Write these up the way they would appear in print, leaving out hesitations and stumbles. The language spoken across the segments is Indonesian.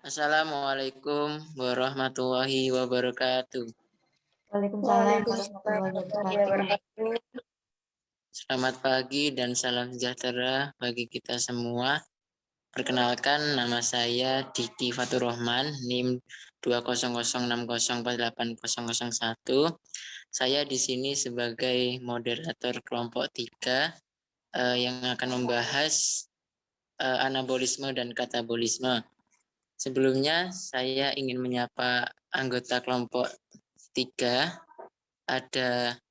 Assalamualaikum warahmatullahi wabarakatuh. Waalaikumsalam warahmatullahi wabarakatuh. Selamat pagi dan salam sejahtera bagi kita semua. Perkenalkan, nama saya Diki Fatur Rahman, NIM 200604801. Saya di sini sebagai moderator kelompok 3 yang akan membahas anabolisme dan katabolisme. Sebelumnya saya ingin menyapa anggota kelompok 3. Ada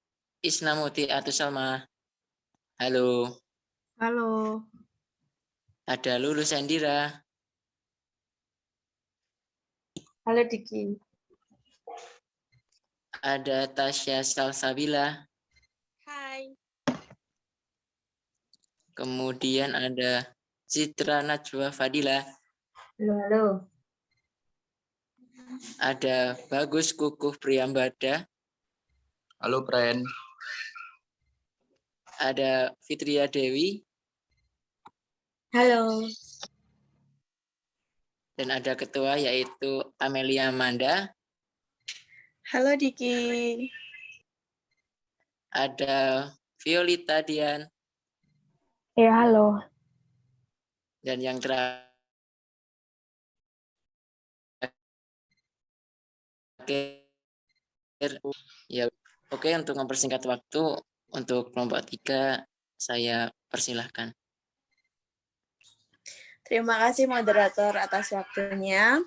Isnamuti Atusalma. Halo. Halo. Ada Lulu Sandira. Halo Diki. Ada Tasya Salsabila. Hai. Kemudian ada Citra Najwa Fadila. Halo. Ada Bagus Kukuh Priyambada. Halo, Pren. Ada Fitria Dewi. Halo. Dan ada ketua yaitu Amelia Amanda. Halo Diki. Ada Violita Dian. Ya, halo. Dan yang terakhir ya, oke, untuk mempersingkat waktu untuk kelompok 3 saya persilahkan. Terima kasih moderator atas waktunya.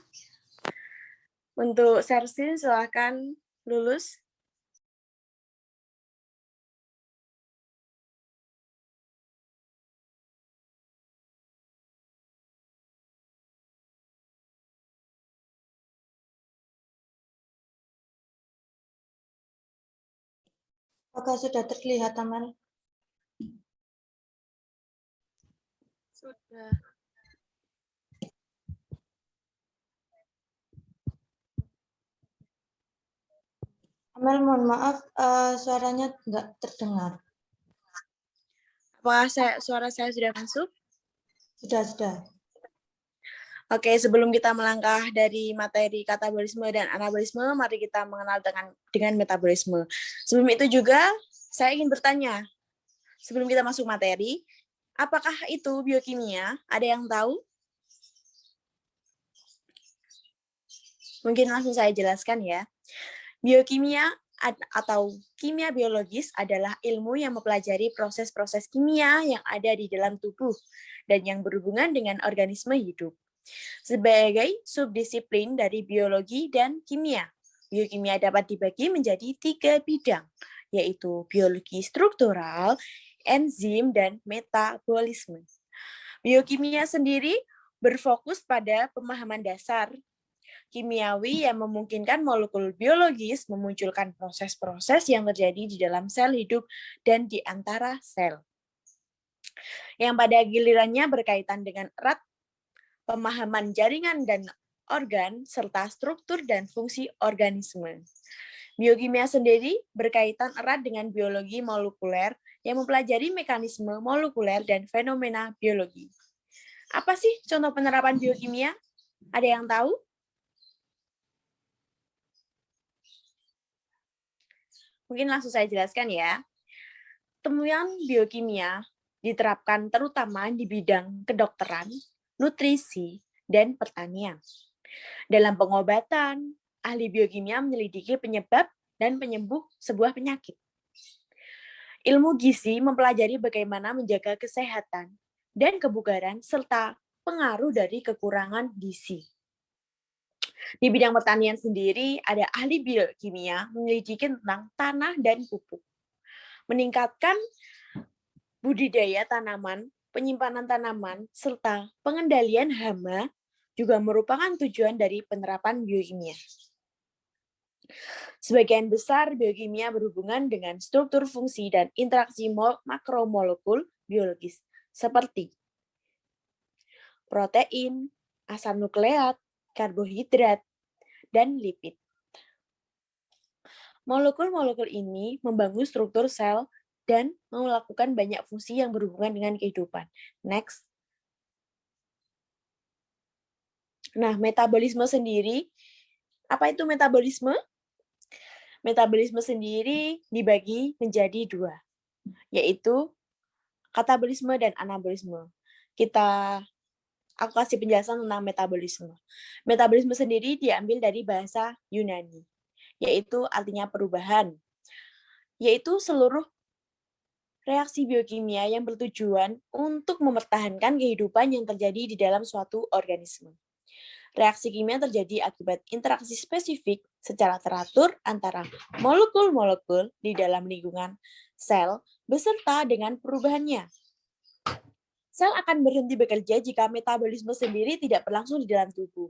Untuk Sersin silakan lulus. Apakah sudah terlihat, teman? Sudah. Amel, mohon maaf, suaranya nggak terdengar. Apakah suara saya sudah masuk? Sudah. Oke, sebelum kita melangkah dari materi katabolisme dan anabolisme, mari kita mengenal dengan metabolisme. Sebelum itu juga, saya ingin bertanya, sebelum kita masuk materi, apakah itu biokimia? Ada yang tahu? Mungkin langsung saya jelaskan ya. Biokimia atau kimia biologis adalah ilmu yang mempelajari proses-proses kimia yang ada di dalam tubuh dan yang berhubungan dengan organisme hidup. Sebagai subdisiplin dari biologi dan kimia, biokimia dapat dibagi menjadi 3 bidang, yaitu biologi struktural, enzim, dan metabolisme. Biokimia sendiri berfokus pada pemahaman dasar kimiawi yang memungkinkan molekul biologis memunculkan proses-proses yang terjadi di dalam sel hidup dan di antara sel. Yang pada gilirannya berkaitan dengan erat pemahaman jaringan dan organ, serta struktur dan fungsi organisme. Biokimia sendiri berkaitan erat dengan biologi molekuler yang mempelajari mekanisme molekuler dan fenomena biologi. Apa sih contoh penerapan biokimia? Ada yang tahu? Mungkin langsung saya jelaskan ya. Temuan biokimia diterapkan terutama di bidang kedokteran, nutrisi, dan pertanian. Dalam pengobatan, ahli biokimia menyelidiki penyebab dan penyembuh sebuah penyakit. Ilmu gizi mempelajari bagaimana menjaga kesehatan dan kebugaran serta pengaruh dari kekurangan gizi. Di bidang pertanian sendiri, ada ahli biokimia menyelidiki tentang tanah dan pupuk. Meningkatkan budidaya tanaman, penyimpanan tanaman, serta pengendalian hama juga merupakan tujuan dari penerapan biokimia. Sebagian besar biokimia berhubungan dengan struktur fungsi dan interaksi makromolekul biologis, seperti protein, asam nukleat, karbohidrat, dan lipid. Molekul-molekul ini membangun struktur sel dan melakukan banyak fungsi yang berhubungan dengan kehidupan. Next. Nah, metabolisme sendiri, apa itu metabolisme? Metabolisme sendiri dibagi menjadi dua, yaitu katabolisme dan anabolisme. Aku kasih penjelasan tentang metabolisme. Metabolisme sendiri diambil dari bahasa Yunani, yaitu artinya perubahan, yaitu seluruh reaksi biokimia yang bertujuan untuk mempertahankan kehidupan yang terjadi di dalam suatu organisme. Reaksi kimia terjadi akibat interaksi spesifik secara teratur antara molekul-molekul di dalam lingkungan sel beserta dengan perubahannya. Sel akan berhenti bekerja jika metabolisme sendiri tidak berlangsung di dalam tubuh.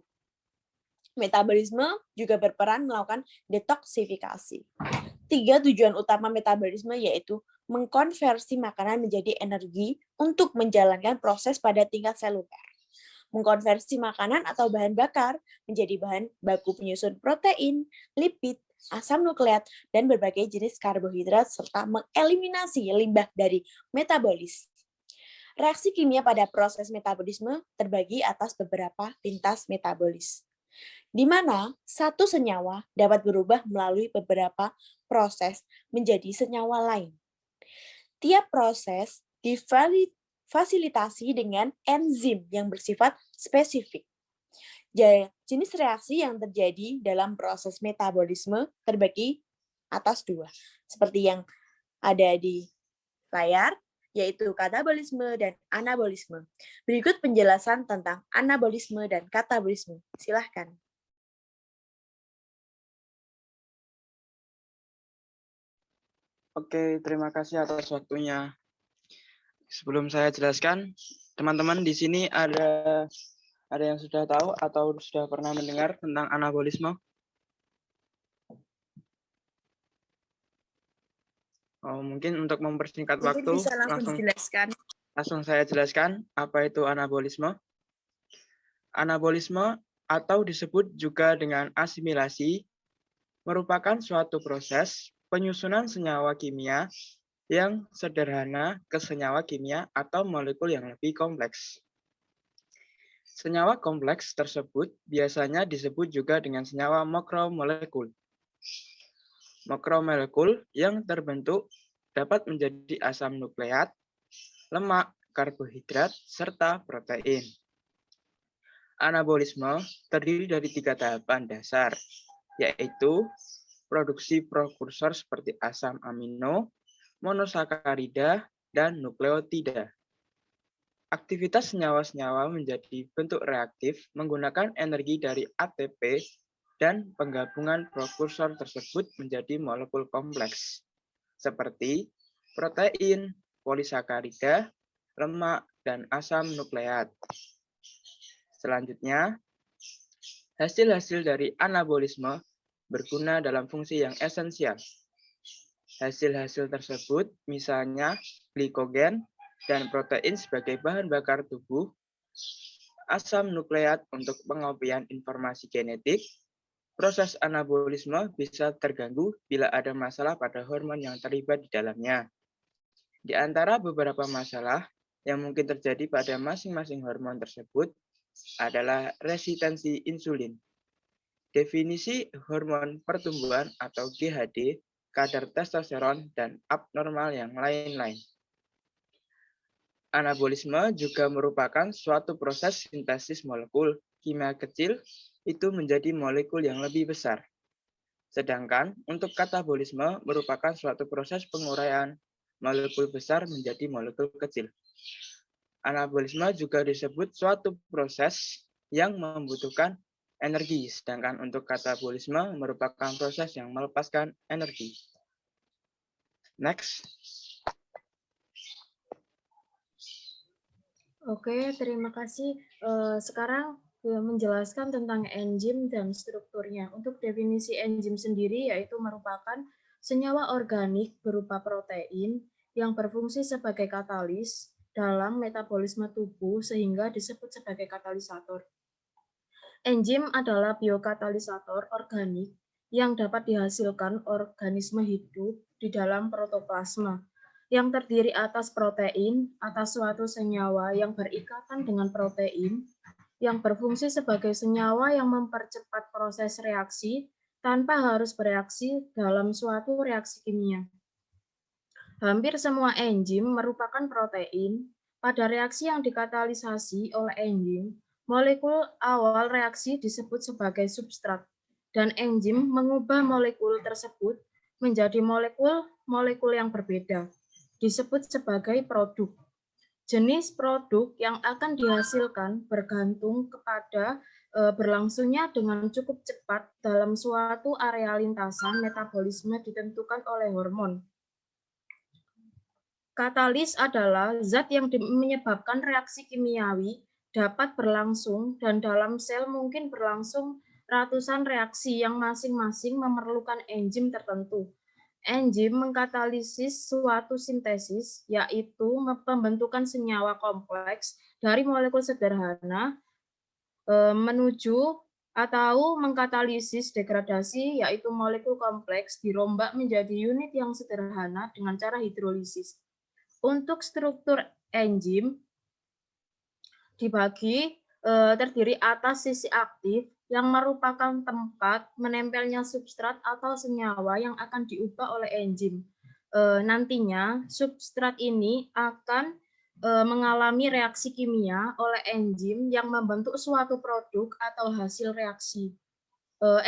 Metabolisme juga berperan melakukan detoksifikasi. 3 tujuan utama metabolisme yaitu mengkonversi makanan menjadi energi untuk menjalankan proses pada tingkat seluler. Mengkonversi makanan atau bahan bakar menjadi bahan baku penyusun protein, lipid, asam nukleat, dan berbagai jenis karbohidrat, serta mengeliminasi limbah dari metabolis. Reaksi kimia pada proses metabolisme terbagi atas beberapa lintas metabolis, di mana satu senyawa dapat berubah melalui beberapa proses menjadi senyawa lain. Tiap proses difasilitasi dengan enzim yang bersifat spesifik. Jenis reaksi yang terjadi dalam proses metabolisme terbagi atas dua, seperti yang ada di layar, yaitu katabolisme dan anabolisme. Berikut penjelasan tentang anabolisme dan katabolisme. Silahkan. Oke, terima kasih atas waktunya. Sebelum saya jelaskan, teman-teman di sini ada yang sudah tahu atau sudah pernah mendengar tentang anabolisme? Mungkin untuk mempersingkat waktu, Bisa langsung dijelaskan. Langsung saya jelaskan apa itu anabolisme. Anabolisme atau disebut juga dengan asimilasi merupakan suatu proses penyusunan senyawa kimia yang sederhana ke senyawa kimia atau molekul yang lebih kompleks. Senyawa kompleks tersebut biasanya disebut juga dengan senyawa makromolekul. Makromolekul yang terbentuk dapat menjadi asam nukleat, lemak, karbohidrat, serta protein. Anabolisme terdiri dari 3 tahapan dasar, yaitu produksi prekursor seperti asam amino, monosakarida, dan nukleotida. Aktivitas senyawa-senyawa menjadi bentuk reaktif menggunakan energi dari ATP dan penggabungan prekursor tersebut menjadi molekul kompleks, seperti protein, polisakarida, lemak, dan asam nukleat. Selanjutnya, hasil-hasil dari anabolisme berguna dalam fungsi yang esensial. Hasil-hasil tersebut misalnya glikogen dan protein sebagai bahan bakar tubuh, asam nukleat untuk pengopian informasi genetik. Proses anabolisme bisa terganggu bila ada masalah pada hormon yang terlibat di dalamnya. Di antara beberapa masalah yang mungkin terjadi pada masing-masing hormon tersebut adalah resistensi insulin. Definisi hormon pertumbuhan atau GHD, kadar testosteron, dan abnormal yang lain-lain. Anabolisme juga merupakan suatu proses sintesis molekul kimia kecil itu menjadi molekul yang lebih besar. Sedangkan untuk katabolisme merupakan suatu proses penguraian molekul besar menjadi molekul kecil. Anabolisme juga disebut suatu proses yang membutuhkan energi, sedangkan untuk katabolisme merupakan proses yang melepaskan energi. Next. Oke, terima kasih. Sekarang menjelaskan tentang enzim dan strukturnya. Untuk definisi enzim sendiri yaitu merupakan senyawa organik berupa protein yang berfungsi sebagai katalis dalam metabolisme tubuh sehingga disebut sebagai katalisator. Enzim adalah biokatalisator organik yang dapat dihasilkan organisme hidup di dalam protoplasma. yang terdiri atas protein, atas suatu senyawa yang berikatan dengan protein, yang berfungsi sebagai senyawa yang mempercepat proses reaksi tanpa harus bereaksi dalam suatu reaksi kimia. Hampir semua enzim merupakan protein. Pada reaksi yang dikatalisasi oleh enzim, molekul awal reaksi disebut sebagai substrat, dan enzim mengubah molekul tersebut menjadi molekul yang berbeda, disebut sebagai produk. Jenis produk yang akan dihasilkan bergantung kepada berlangsungnya dengan cukup cepat dalam suatu area lintasan metabolisme ditentukan oleh hormon. Katalis adalah zat yang menyebabkan reaksi kimiawi dapat berlangsung dan dalam sel mungkin berlangsung ratusan reaksi yang masing-masing memerlukan enzim tertentu. Enzim mengkatalisis suatu sintesis, yaitu pembentukan senyawa kompleks dari molekul sederhana menuju atau mengkatalisis degradasi, yaitu molekul kompleks dirombak menjadi unit yang sederhana dengan cara hidrolisis. Untuk struktur enzim dibagi terdiri atas sisi aktif yang merupakan tempat menempelnya substrat atau senyawa yang akan diubah oleh enzim. Nantinya substrat ini akan mengalami reaksi kimia oleh enzim yang membentuk suatu produk atau hasil reaksi.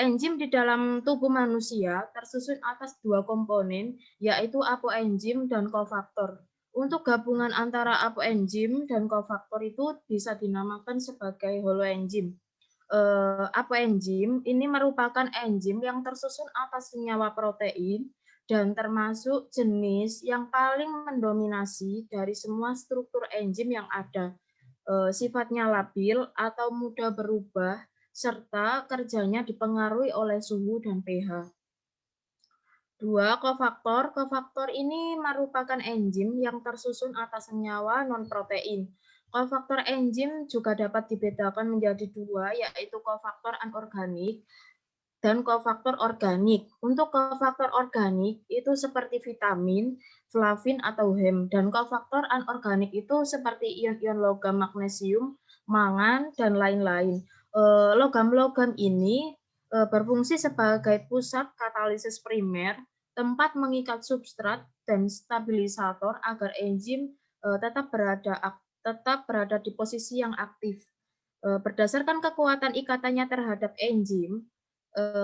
Enzim di dalam tubuh manusia tersusun atas dua komponen, yaitu apoenzim dan kofaktor. Untuk gabungan antara apoenzim dan kofaktor itu bisa dinamakan sebagai holoenzim. Apoenzim ini merupakan enzim yang tersusun atas senyawa protein dan termasuk jenis yang paling mendominasi dari semua struktur enzim yang ada. Sifatnya labil atau mudah berubah, serta kerjanya dipengaruhi oleh suhu dan pH. Dua, kofaktor. Kofaktor ini merupakan enzim yang tersusun atas senyawa non-protein. Kofaktor enzim juga dapat dibedakan menjadi dua, yaitu kofaktor anorganik dan kofaktor organik. Untuk kofaktor organik itu seperti vitamin, flavin atau hem, dan kofaktor anorganik itu seperti ion-ion logam, magnesium, mangan, dan lain-lain. Logam-logam ini berfungsi sebagai pusat katalisis primer, tempat mengikat substrat dan stabilisator agar enzim tetap berada di posisi yang aktif. Berdasarkan kekuatan ikatannya terhadap enzim,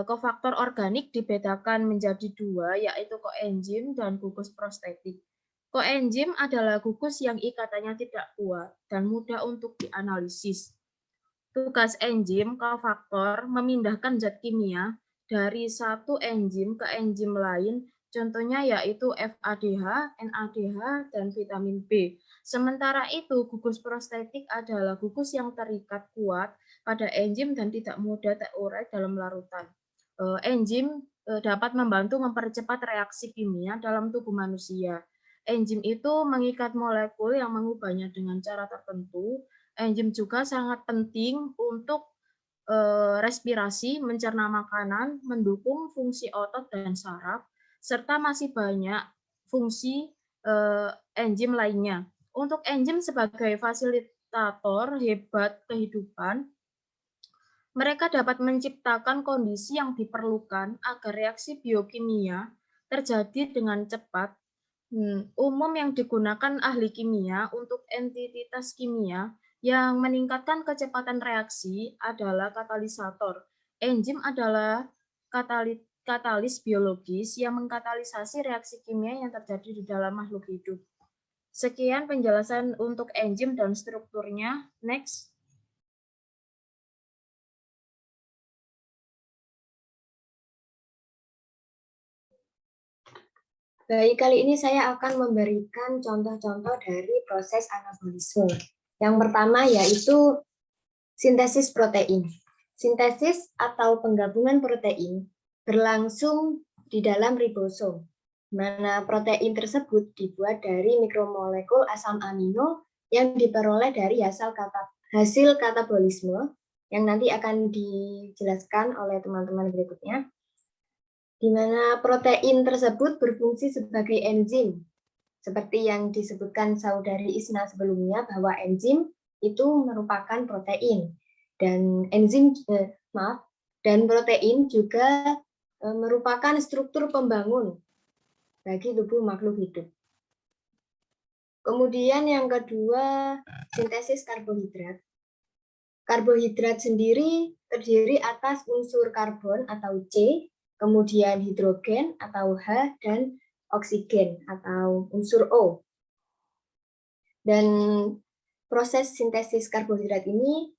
kofaktor organik dibedakan menjadi dua, yaitu koenzim dan gugus prostetik. Koenzim adalah gugus yang ikatannya tidak kuat dan mudah untuk dianalisis. Tugas enzim kofaktor memindahkan zat kimia dari satu enzim ke enzim lain, contohnya yaitu FADH, NADH, dan vitamin B. Sementara itu, gugus prostetik adalah gugus yang terikat kuat pada enzim dan tidak mudah terurai dalam larutan. Enzim dapat membantu mempercepat reaksi kimia dalam tubuh manusia. Enzim itu mengikat molekul yang mengubahnya dengan cara tertentu. Enzim juga sangat penting untuk respirasi, mencerna makanan, mendukung fungsi otot dan saraf, serta masih banyak fungsi enzim lainnya. Untuk enzim sebagai fasilitator hebat kehidupan, mereka dapat menciptakan kondisi yang diperlukan agar reaksi biokimia terjadi dengan cepat. Umum yang digunakan ahli kimia untuk entitas kimia yang meningkatkan kecepatan reaksi adalah katalisator. Enzim adalah katalis biologis yang mengkatalisasi reaksi kimia yang terjadi di dalam makhluk hidup. Sekian penjelasan untuk enzim dan strukturnya. Next. Baik, kali ini saya akan memberikan contoh-contoh dari proses anabolisme. Yang pertama yaitu sintesis protein. Sintesis atau penggabungan protein berlangsung di dalam ribosom, mana protein tersebut dibuat dari mikromolekul asam amino yang diperoleh dari hasil katabolisme yang nanti akan dijelaskan oleh teman-teman berikutnya, di mana protein tersebut berfungsi sebagai enzim Seperti yang disebutkan Saudari Isna sebelumnya, bahwa enzim itu merupakan protein. Dan dan protein juga merupakan struktur pembangun bagi tubuh makhluk hidup. Kemudian yang kedua, sintesis karbohidrat. Karbohidrat sendiri terdiri atas unsur karbon atau C, kemudian hidrogen atau H, dan oksigen atau unsur O. Dan proses sintesis karbohidrat ini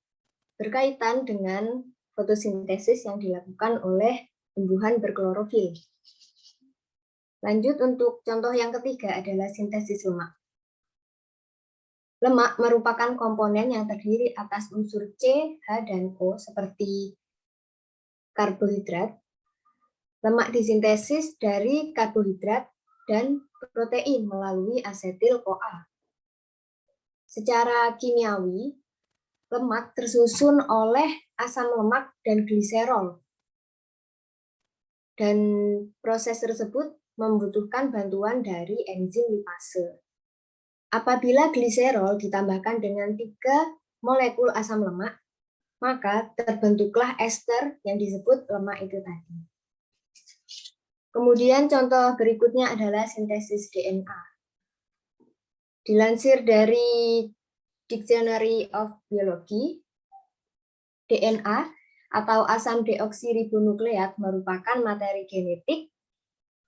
berkaitan dengan fotosintesis yang dilakukan oleh tumbuhan berklorofil. Lanjut untuk contoh yang ketiga adalah sintesis lemak. Lemak merupakan komponen yang terdiri atas unsur C, H, dan O seperti karbohidrat. Lemak disintesis dari karbohidrat dan protein melalui asetil-CoA. Secara kimiawi, lemak tersusun oleh asam lemak dan gliserol. Dan proses tersebut membutuhkan bantuan dari enzim lipase. Apabila gliserol ditambahkan dengan 3 molekul asam lemak, maka terbentuklah ester yang disebut lemak itu tadi. Kemudian contoh berikutnya adalah sintesis DNA. Dilansir dari Dictionary of Biology, DNA atau asam deoksiribonukleat merupakan materi genetik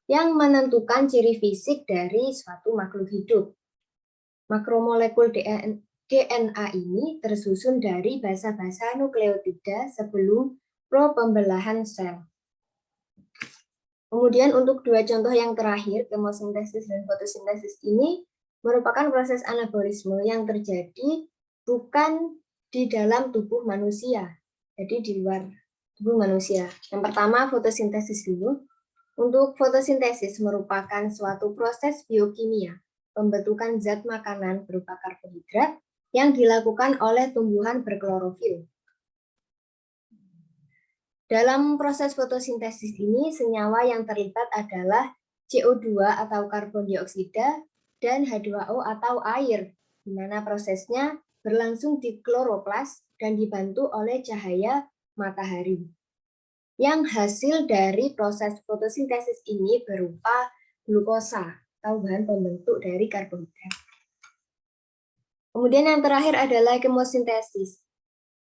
yang menentukan ciri fisik dari suatu makhluk hidup. Makromolekul DNA ini tersusun dari basa-basa nukleotida sebelum propembelahan sel. Kemudian untuk dua contoh yang terakhir, kemosintesis dan fotosintesis ini merupakan proses anabolisme yang terjadi bukan di dalam tubuh manusia, jadi di luar tubuh manusia. Yang pertama, fotosintesis dulu. Untuk fotosintesis merupakan suatu proses biokimia, pembentukan zat makanan berupa karbohidrat yang dilakukan oleh tumbuhan berklorofil. Dalam proses fotosintesis ini, senyawa yang terlibat adalah CO2 atau karbon dioksida dan H2O atau air, di mana prosesnya berlangsung di kloroplas dan dibantu oleh cahaya matahari. Yang hasil dari proses fotosintesis ini berupa glukosa atau bahan pembentuk dari karbohidrat. Kemudian yang terakhir adalah kemosintesis.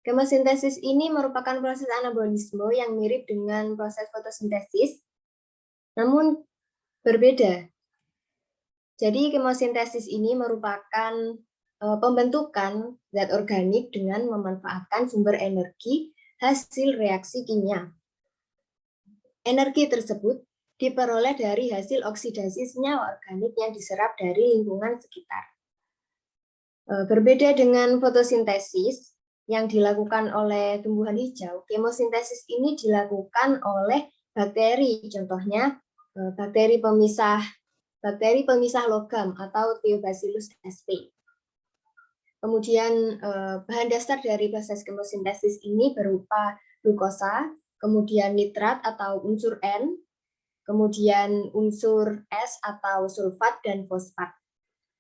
Kemosintesis ini merupakan proses anabolisme yang mirip dengan proses fotosintesis, namun berbeda. Jadi kemosintesis ini merupakan pembentukan zat organik dengan memanfaatkan sumber energi hasil reaksi kimia. Energi tersebut diperoleh dari hasil oksidasi senyawa organik yang diserap dari lingkungan sekitar. Berbeda dengan fotosintesis yang dilakukan oleh tumbuhan hijau, kemosintesis ini dilakukan oleh bakteri, contohnya bakteri pemisah logam atau Theobacillus sp. Kemudian bahan dasar dari proses kemosintesis ini berupa glukosa, kemudian nitrat atau unsur N, kemudian unsur S atau sulfat dan fosfat,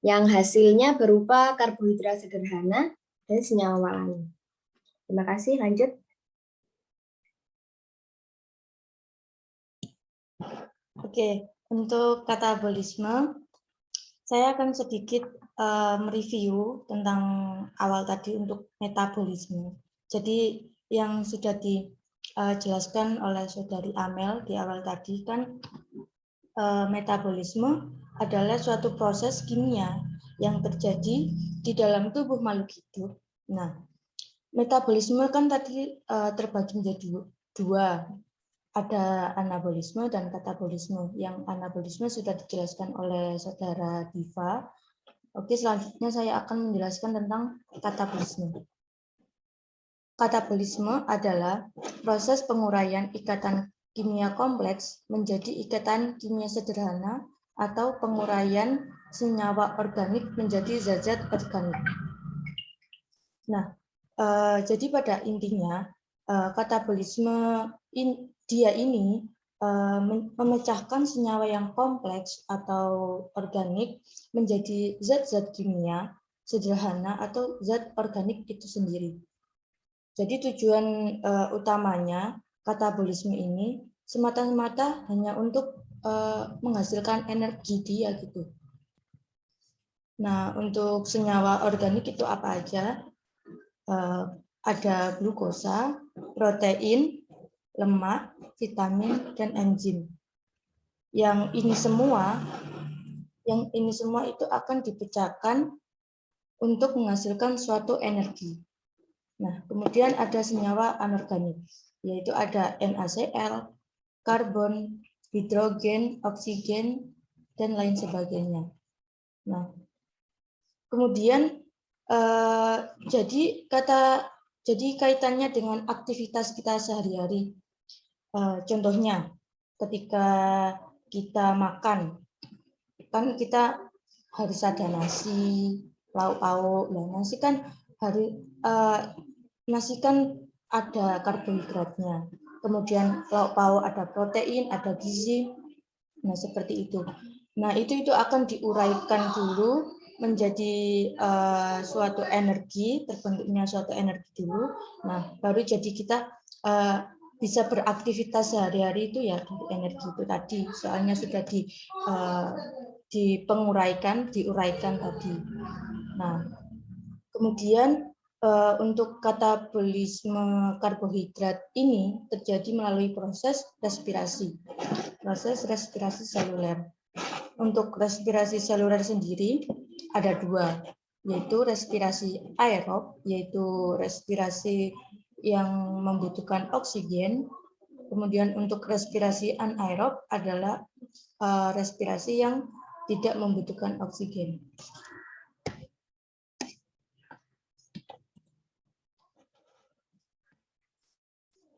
yang hasilnya berupa karbohidrat sederhana dan senyawa lain. Terima kasih, lanjut. Oke, untuk katabolisme, saya akan sedikit mereview tentang awal tadi untuk metabolisme. Jadi yang sudah dijelaskan oleh Saudari Amel di awal tadi kan metabolisme adalah suatu proses kimia yang terjadi di dalam tubuh makhluk hidup. Nah, metabolisme kan tadi terbagi menjadi dua, ada anabolisme dan katabolisme. Yang anabolisme sudah dijelaskan oleh Saudara Diva. Oke, selanjutnya saya akan menjelaskan tentang katabolisme. Katabolisme adalah proses penguraian ikatan kimia kompleks menjadi ikatan kimia sederhana atau penguraian senyawa organik menjadi zat-zat organik. Nah, jadi pada intinya katabolisme dia ini memecahkan senyawa yang kompleks atau organik menjadi zat-zat kimia sederhana atau zat organik itu sendiri. Jadi tujuan utamanya katabolisme ini semata-mata hanya untuk menghasilkan energi dia gitu. Nah, untuk senyawa organik itu apa aja? Ada glukosa, protein, lemak, vitamin, dan enzim. Yang ini semua itu akan dipecahkan untuk menghasilkan suatu energi. Nah, kemudian ada senyawa anorganik, yaitu ada NaCl, karbon, hidrogen, oksigen, dan lain sebagainya. Nah, kemudian jadi kaitannya dengan aktivitas kita sehari-hari. Contohnya, ketika kita makan, kan kita harus ada nasi, lauk pauk. Nah, nasi kan ada karbohidratnya. Kemudian lauk pauk ada protein, ada gizi. Nah, seperti itu. Nah, itu akan diuraikan dulu menjadi suatu energi, terbentuknya suatu energi dulu. Nah, baru jadi kita bisa beraktivitas sehari-hari itu ya dari energi itu tadi. Soalnya sudah diuraikan tadi. Nah, kemudian untuk katabolisme karbohidrat ini terjadi melalui proses respirasi seluler. Untuk respirasi seluler sendiri ada dua, yaitu respirasi aerob, yaitu respirasi yang membutuhkan oksigen. Kemudian untuk respirasi anaerob adalah respirasi yang tidak membutuhkan oksigen.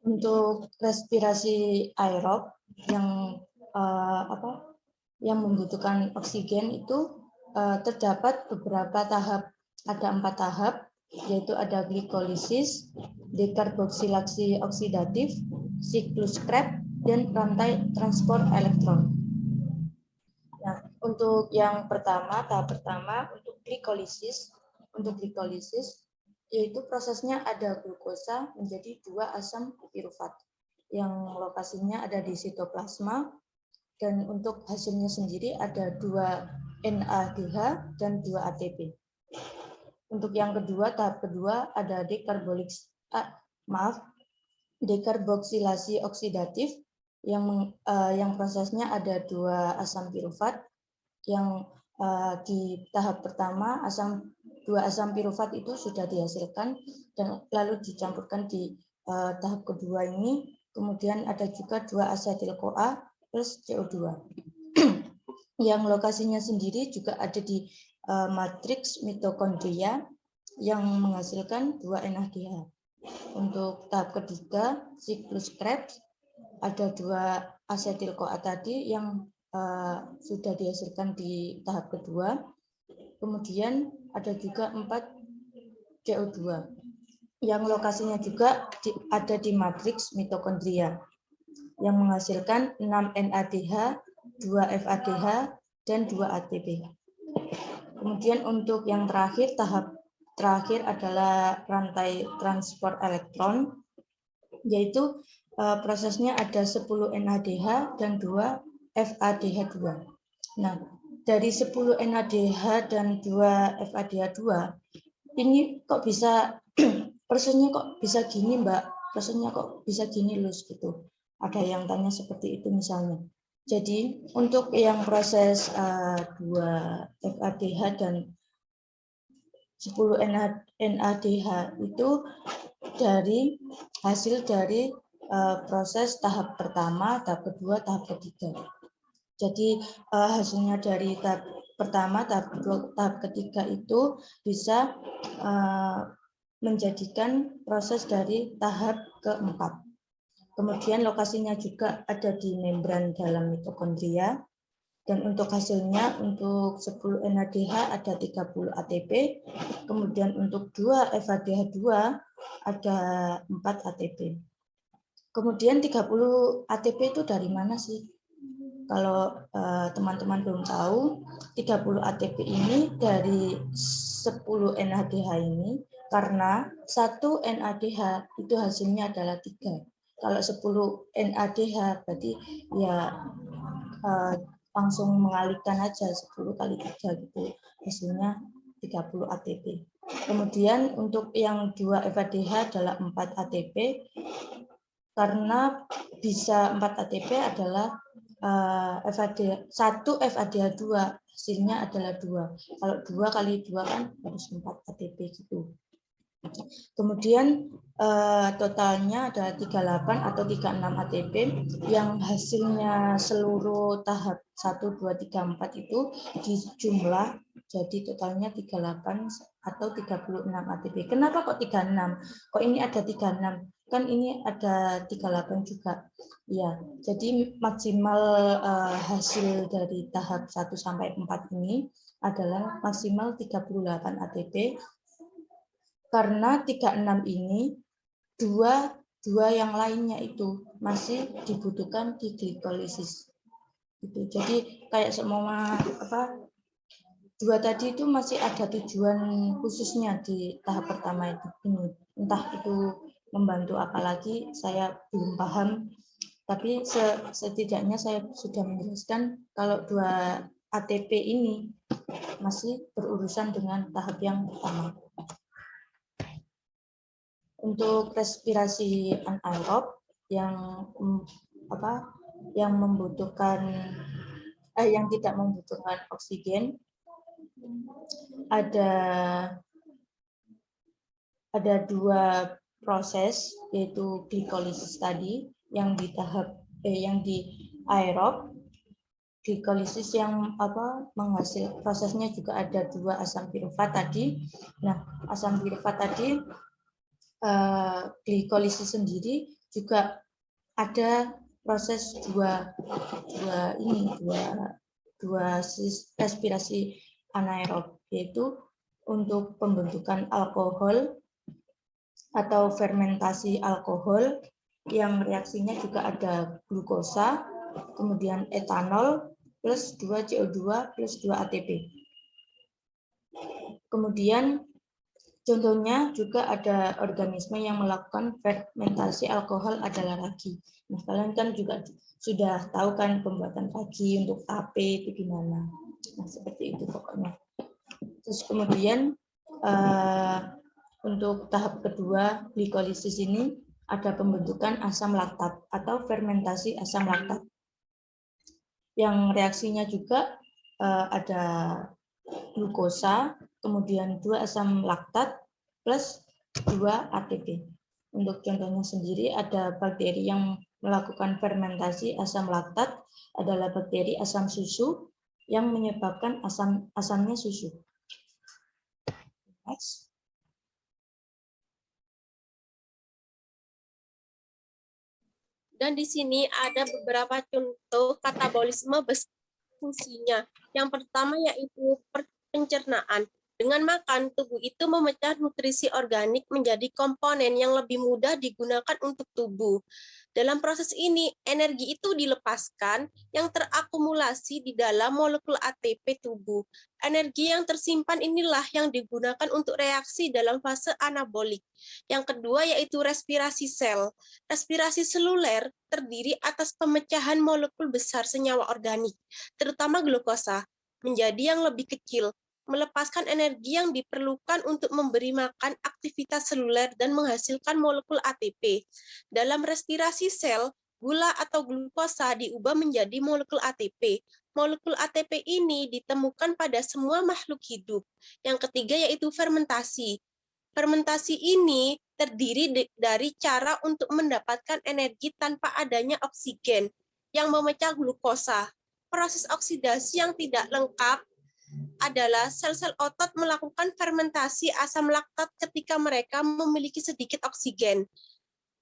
Untuk respirasi aerob yang membutuhkan oksigen itu terdapat beberapa tahap. Ada 4 tahap, yaitu ada glikolisis, dekarboksilasi oksidatif, siklus Krebs, dan rantai transport elektron. Nah, untuk yang pertama, tahap pertama untuk glikolisis, yaitu prosesnya ada glukosa menjadi 2 asam pirufat yang lokasinya ada di sitoplasma, dan untuk hasilnya sendiri ada 2 NADH dan 2 ATP. Untuk yang kedua, tahap kedua ada dekarboksilasi oksidatif yang prosesnya ada 2 asam pirufat yang di tahap pertama 2 asam pirufat itu sudah dihasilkan dan lalu dicampurkan di tahap kedua ini. Kemudian ada juga 2 asetil-CoA plus CO2. Yang lokasinya sendiri juga ada di matriks mitokondria yang menghasilkan 2 NADH. Untuk tahap ketiga, siklus Krebs, ada 2 asetil-CoA tadi yang sudah dihasilkan di tahap kedua. Kemudian ada juga 4 CO2 yang lokasinya juga ada di matriks mitokondria yang menghasilkan 6 NADH, 2 FADH, dan 2 ATP. Kemudian untuk yang terakhir, tahap terakhir adalah rantai transport elektron, yaitu prosesnya ada 10 NADH dan 2 FADH2. Nah, dari 10 NADH dan 2 FADH2, ini kok bisa, prosesnya kok bisa gini Mbak, prosesnya kok bisa gini Lus gitu. Ada yang tanya seperti itu misalnya. Jadi untuk yang proses 2 FADH dan 10 NADH itu hasil dari proses tahap pertama, tahap kedua, tahap ketiga. Jadi hasilnya dari tahap pertama, tahap kedua, tahap ketiga itu bisa menjadikan proses dari tahap keempat. Kemudian lokasinya juga ada di membran dalam mitokondria. Dan untuk hasilnya, untuk 10 NADH ada 30 ATP, kemudian untuk 2 FADH2 ada 4 ATP. Kemudian 30 ATP itu dari mana sih? Kalau teman-teman belum tahu, 30 ATP ini dari 10 NADH ini, karena 1 NADH itu hasilnya adalah 3. Kalau 10 NADH berarti ya langsung mengalihkan aja 10 kali 3 gitu. Hasilnya 30 ATP. Kemudian untuk yang 2 FADH adalah 4 ATP. Karena bisa 4 ATP adalah FADH 1 FADH 2 hasilnya adalah 2. Kalau 2 kali 2 kan harus 4 ATP gitu. Kemudian totalnya adalah 38 atau 36 ATP yang hasilnya seluruh tahap 1, 2, 3, 4 itu dijumlah jadi totalnya 38 atau 36 ATP. Kenapa kok 36? Kok ini ada 36? Kan ini ada 38 juga. Ya, jadi maksimal hasil dari tahap 1 sampai 4 ini adalah maksimal 38 ATP. Karena 36 ini dua yang lainnya itu masih dibutuhkan di glikolisis. Gitu. Jadi kayak semua dua tadi itu masih ada tujuan khususnya di tahap pertama ini. Entah itu membantu apa lagi, saya belum paham. Tapi setidaknya saya sudah menjelaskan kalau 2 ATP ini masih berurusan dengan tahap yang pertama. Untuk respirasi anaerob yang membutuhkan yang tidak membutuhkan oksigen ada 2 proses, yaitu glikolisis tadi yang di tahap yang di aerob, glikolisis yang menghasil prosesnya juga ada 2 asam pirufat tadi. Nah, asam pirufat tadi glikolisis sendiri juga ada proses dua respirasi anaerob, yaitu untuk pembentukan alkohol atau fermentasi alkohol yang reaksinya juga ada glukosa, kemudian etanol plus 2 CO2 plus 2 ATP. Kemudian contohnya juga ada organisme yang melakukan fermentasi alkohol adalah ragi. Nah, kalian kan juga sudah tahu kan pembuatan ragi untuk tape itu gimana. Nah, seperti itu pokoknya. Terus kemudian untuk tahap kedua glikolisis ini ada pembentukan asam laktat atau fermentasi asam laktat. Yang reaksinya juga ada glukosa, kemudian 2 asam laktat plus 2 ATP. Untuk contohnya sendiri ada bakteri yang melakukan fermentasi asam laktat adalah bakteri asam susu yang menyebabkan asamnya susu. Next. Dan di sini ada beberapa contoh katabolisme fungsinya. Yang pertama yaitu pencernaan. Dengan makan, tubuh itu memecah nutrisi organik menjadi komponen yang lebih mudah digunakan untuk tubuh. Dalam proses ini, energi itu dilepaskan yang terakumulasi di dalam molekul ATP tubuh. Energi yang tersimpan inilah yang digunakan untuk reaksi dalam fase anabolik. Yang kedua yaitu respirasi sel. Respirasi seluler terdiri atas pemecahan molekul besar senyawa organik, terutama glukosa, menjadi yang lebih kecil, melepaskan energi yang diperlukan untuk memberi makan aktivitas seluler dan menghasilkan molekul ATP. Dalam respirasi sel, gula atau glukosa diubah menjadi molekul ATP. Molekul ATP ini ditemukan pada semua makhluk hidup. Yang ketiga yaitu fermentasi. Fermentasi ini terdiri dari cara untuk mendapatkan energi tanpa adanya oksigen yang memecah glukosa. Proses oksidasi yang tidak lengkap adalah sel-sel otot melakukan fermentasi asam laktat ketika mereka memiliki sedikit oksigen.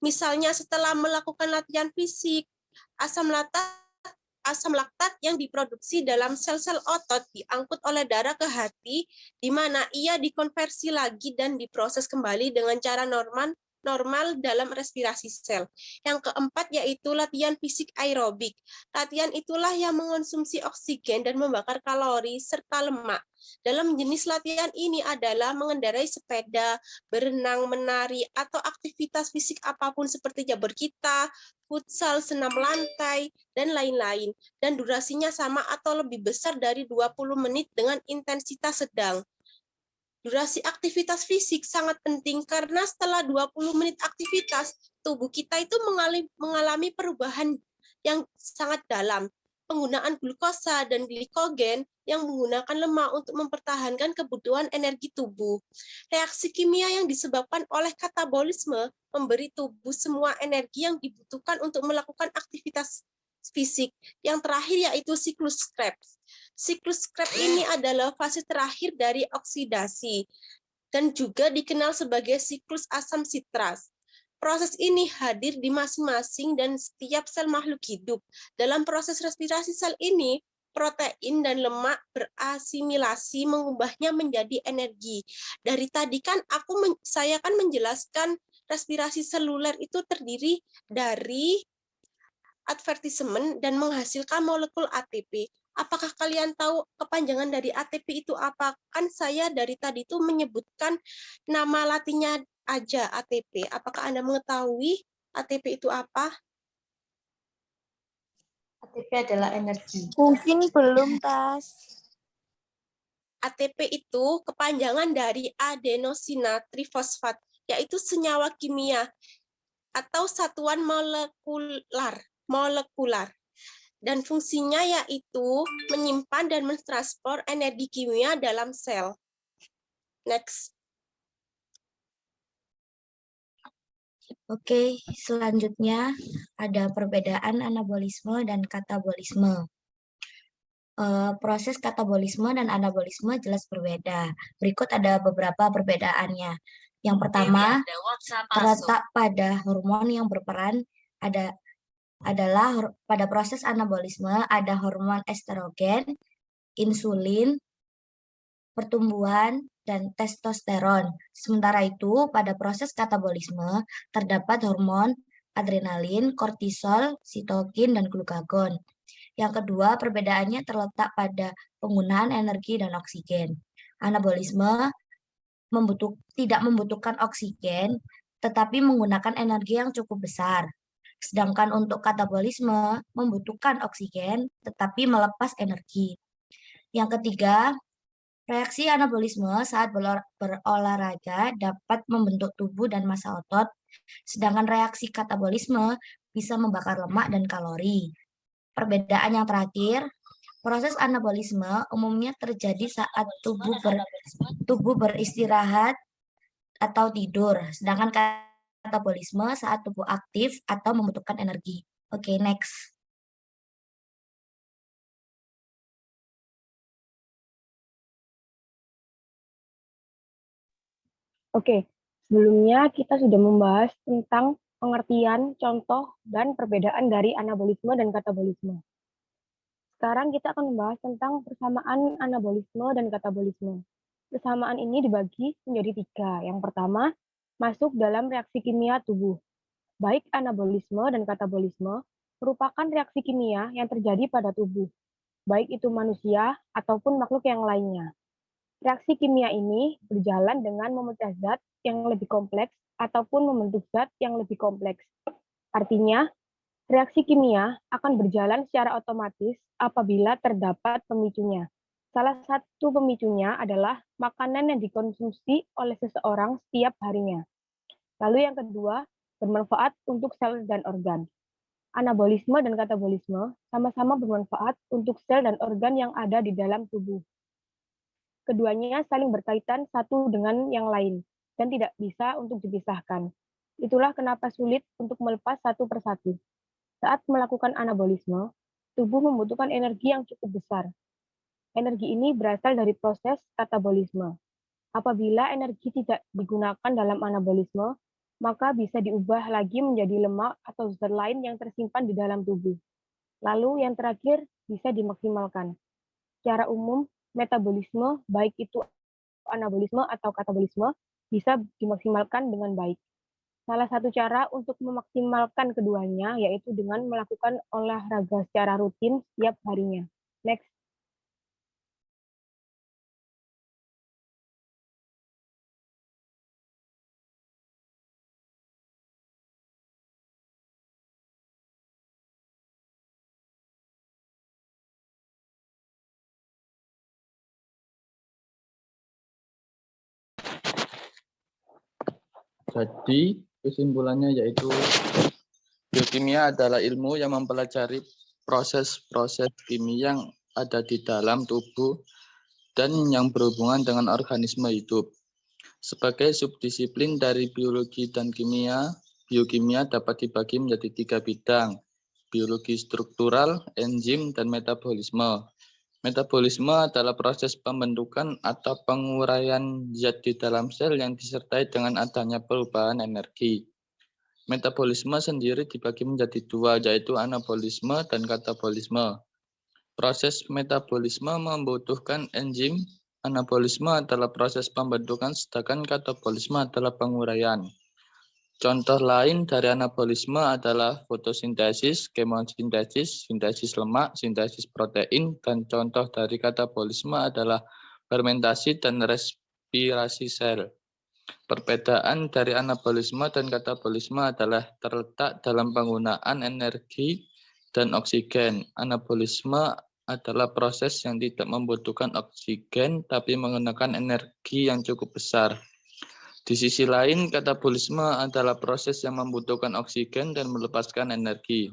Misalnya setelah melakukan latihan fisik, asam laktat yang diproduksi dalam sel-sel otot diangkut oleh darah ke hati, di mana ia dikonversi lagi dan diproses kembali dengan cara normal dalam respirasi sel. Yang keempat yaitu latihan fisik aerobik. Latihan itulah yang mengonsumsi oksigen dan membakar kalori serta lemak. Dalam jenis latihan ini adalah mengendarai sepeda, berenang, menari, atau aktivitas fisik apapun seperti berkita, futsal, senam lantai, dan lain-lain. Dan durasinya sama atau lebih besar dari 20 menit dengan intensitas sedang. Durasi aktivitas fisik sangat penting karena setelah 20 menit aktivitas, tubuh kita itu mengalami perubahan yang sangat dalam. Penggunaan glukosa dan glikogen yang menggunakan lemak untuk mempertahankan kebutuhan energi tubuh. Reaksi kimia yang disebabkan oleh katabolisme memberi tubuh semua energi yang dibutuhkan untuk melakukan aktivitas fisik. Yang terakhir yaitu siklus Krebs. Siklus Krebs ini adalah fase terakhir dari oksidasi dan juga dikenal sebagai siklus asam sitras. Proses ini hadir di masing-masing dan setiap sel makhluk hidup. Dalam proses respirasi sel ini, protein dan lemak berasimilasi mengubahnya menjadi energi. Dari tadi kan saya kan menjelaskan respirasi seluler itu terdiri dari advertisement dan menghasilkan molekul ATP. Apakah kalian tahu kepanjangan dari ATP itu apa? Kan saya dari tadi itu menyebutkan nama latinnya aja ATP. Apakah Anda mengetahui ATP itu apa? ATP adalah energi. Mungkin belum, Tas. ATP itu kepanjangan dari adenosina trifosfat, yaitu senyawa kimia atau satuan molekular. Dan fungsinya yaitu menyimpan dan mentransfer energi kimia dalam sel. Next. Oke, selanjutnya ada perbedaan anabolisme dan katabolisme. Proses katabolisme dan anabolisme jelas berbeda. Berikut ada beberapa perbedaannya. Yang pertama, terletak pada hormon yang berperan adalah pada proses anabolisme ada hormon estrogen, insulin, pertumbuhan, dan testosteron. Sementara itu, pada proses katabolisme terdapat hormon adrenalin, kortisol, sitokin, dan glukagon. Yang kedua, perbedaannya terletak pada penggunaan energi dan oksigen. Anabolisme tidak membutuhkan oksigen, tetapi menggunakan energi yang cukup besar. Sedangkan untuk katabolisme membutuhkan oksigen, tetapi melepas energi. Yang ketiga, reaksi anabolisme saat berolahraga dapat membentuk tubuh dan massa otot, sedangkan reaksi katabolisme bisa membakar lemak dan kalori. Perbedaan yang terakhir, proses anabolisme umumnya terjadi saat tubuh beristirahat atau tidur, sedangkan katabolisme saat tubuh aktif atau membutuhkan energi. Oke, next. Oke, sebelumnya kita sudah membahas tentang pengertian, contoh, dan perbedaan dari anabolisme dan katabolisme. Sekarang kita akan membahas tentang persamaan anabolisme dan katabolisme. Persamaan ini dibagi menjadi 3. Yang pertama, masuk dalam reaksi kimia tubuh. Baik anabolisme dan katabolisme merupakan reaksi kimia yang terjadi pada tubuh, baik itu manusia ataupun makhluk yang lainnya. Reaksi kimia ini berjalan dengan memecah zat yang lebih kompleks ataupun membentuk zat yang lebih kompleks. Artinya, reaksi kimia akan berjalan secara otomatis apabila terdapat pemicunya. Salah satu pemicunya adalah makanan yang dikonsumsi oleh seseorang setiap harinya. Lalu yang kedua, bermanfaat untuk sel dan organ. Anabolisme dan katabolisme sama-sama bermanfaat untuk sel dan organ yang ada di dalam tubuh. Keduanya saling berkaitan satu dengan yang lain dan tidak bisa untuk dipisahkan. Itulah kenapa sulit untuk melepas satu persatu. Saat melakukan anabolisme, tubuh membutuhkan energi yang cukup besar. Energi ini berasal dari proses katabolisme. Apabila energi tidak digunakan dalam anabolisme, maka bisa diubah lagi menjadi lemak atau zat lain yang tersimpan di dalam tubuh. Lalu yang terakhir bisa dimaksimalkan. Secara umum, metabolisme, baik itu anabolisme atau katabolisme, bisa dimaksimalkan dengan baik. Salah satu cara untuk memaksimalkan keduanya yaitu dengan melakukan olahraga secara rutin setiap harinya. Next. Jadi kesimpulannya yaitu biokimia adalah ilmu yang mempelajari proses-proses kimia yang ada di dalam tubuh dan yang berhubungan dengan organisme hidup. Sebagai subdisiplin dari biologi dan kimia, biokimia dapat dibagi menjadi 3 bidang, biologi struktural, enzim, dan metabolisme. Metabolisme adalah proses pembentukan atau penguraian zat di dalam sel yang disertai dengan adanya perubahan energi. Metabolisme sendiri dibagi menjadi 2, yaitu anabolisme dan katabolisme. Proses metabolisme membutuhkan enzim. Anabolisme adalah proses pembentukan, sedangkan katabolisme adalah penguraian. Contoh lain dari anabolisme adalah fotosintesis, kemosintesis, sintesis lemak, sintesis protein, dan contoh dari katabolisme adalah fermentasi dan respirasi sel. Perbedaan dari anabolisme dan katabolisme adalah terletak dalam penggunaan energi dan oksigen. Anabolisme adalah proses yang tidak membutuhkan oksigen, tapi menggunakan energi yang cukup besar. Di sisi lain, katabolisme adalah proses yang membutuhkan oksigen dan melepaskan energi.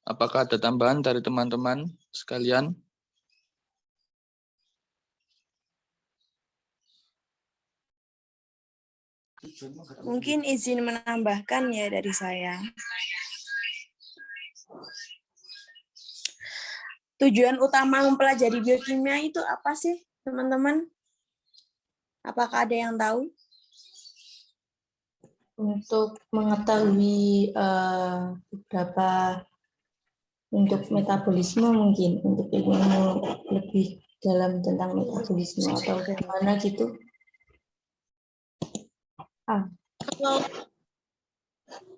Apakah ada tambahan dari teman-teman sekalian? Mungkin izin menambahkan ya dari saya. Tujuan utama mempelajari biokimia itu apa sih, teman-teman? Apakah ada yang tahu? Untuk mengetahui beberapa untuk metabolisme mungkin, untuk ilmu lebih dalam tentang metabolisme atau bagaimana gitu.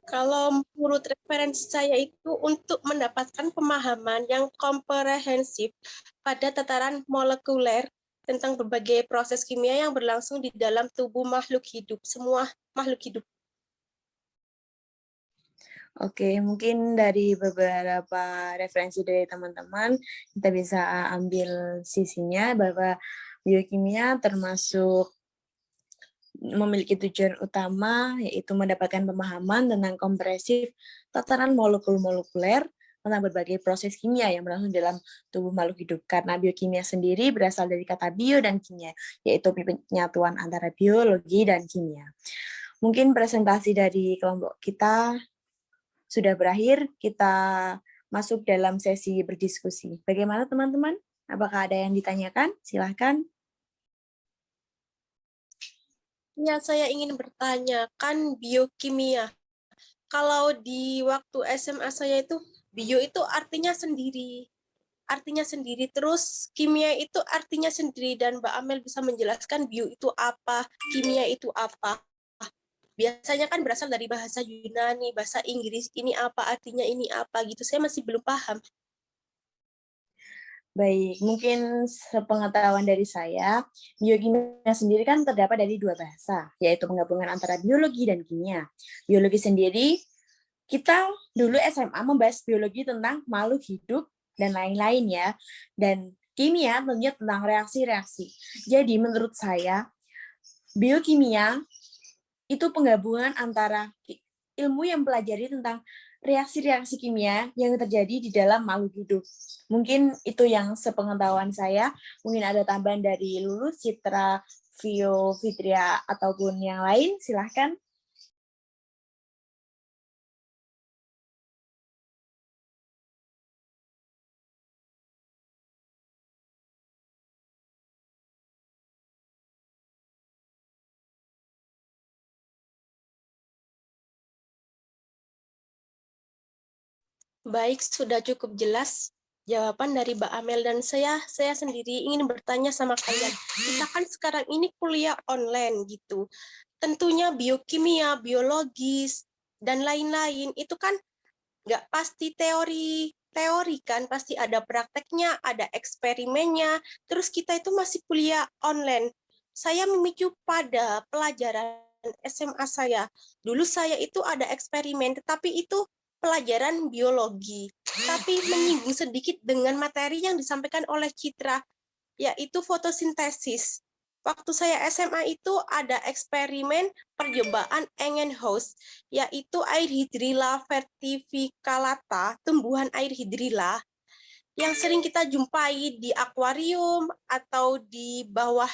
Kalau menurut referensi saya itu untuk mendapatkan pemahaman yang komprehensif pada tataran molekuler tentang berbagai proses kimia yang berlangsung di dalam tubuh makhluk hidup, semua makhluk hidup. Oke, mungkin dari beberapa referensi dari teman-teman, kita bisa ambil sisinya bahwa biokimia termasuk memiliki tujuan utama, yaitu mendapatkan pemahaman tentang kompresif tataran molekul-molekuler tentang berbagai proses kimia yang berlangsung dalam tubuh makhluk hidup. Karena biokimia sendiri berasal dari kata bio dan kimia, yaitu penyatuan antara biologi dan kimia. Mungkin presentasi dari kelompok kita sudah berakhir, kita masuk dalam sesi berdiskusi. Bagaimana teman-teman? Apakah ada yang ditanyakan? Silahkan. Ya, saya ingin bertanya, kan biokimia. Kalau di waktu SMA saya itu, bio itu artinya sendiri. Terus kimia itu artinya sendiri, dan Mbak Amel bisa menjelaskan bio itu apa, kimia itu apa. Biasanya kan berasal dari bahasa Yunani, bahasa Inggris, ini apa, artinya ini apa, gitu. Saya masih belum paham. Baik, mungkin sepengetahuan dari saya, biokimia sendiri kan terdapat dari 2 bahasa, yaitu penggabungan antara biologi dan kimia. Biologi sendiri, kita dulu SMA membahas biologi tentang makhluk hidup dan lain-lain ya. Dan kimia tentunya tentang reaksi-reaksi. Jadi menurut saya, biokimia itu penggabungan antara ilmu yang mempelajari tentang reaksi-reaksi kimia yang terjadi di dalam makhluk hidup. Mungkin itu yang sepengetahuan saya. Mungkin ada tambahan dari Lulu, Citra, Vio, Fitria, ataupun yang lain. Silahkan. Baik, sudah cukup jelas. jawaban dari Mbak Amel, dan saya sendiri ingin bertanya sama kalian. Kita kan sekarang ini kuliah online gitu. Tentunya biokimia, biologis, dan lain-lain itu kan nggak pasti teori kan, pasti ada prakteknya, ada eksperimennya. Terus kita itu masih kuliah online. Saya memicu pada pelajaran SMA saya. Dulu saya itu ada eksperimen, tetapi itu pelajaran biologi, tapi menyinggung sedikit dengan materi yang disampaikan oleh Citra, yaitu fotosintesis. Waktu saya SMA itu ada eksperimen percobaan Eggenshaus, yaitu air hidrilla verticillata, tumbuhan air hidrilla, yang sering kita jumpai di akuarium atau di bawah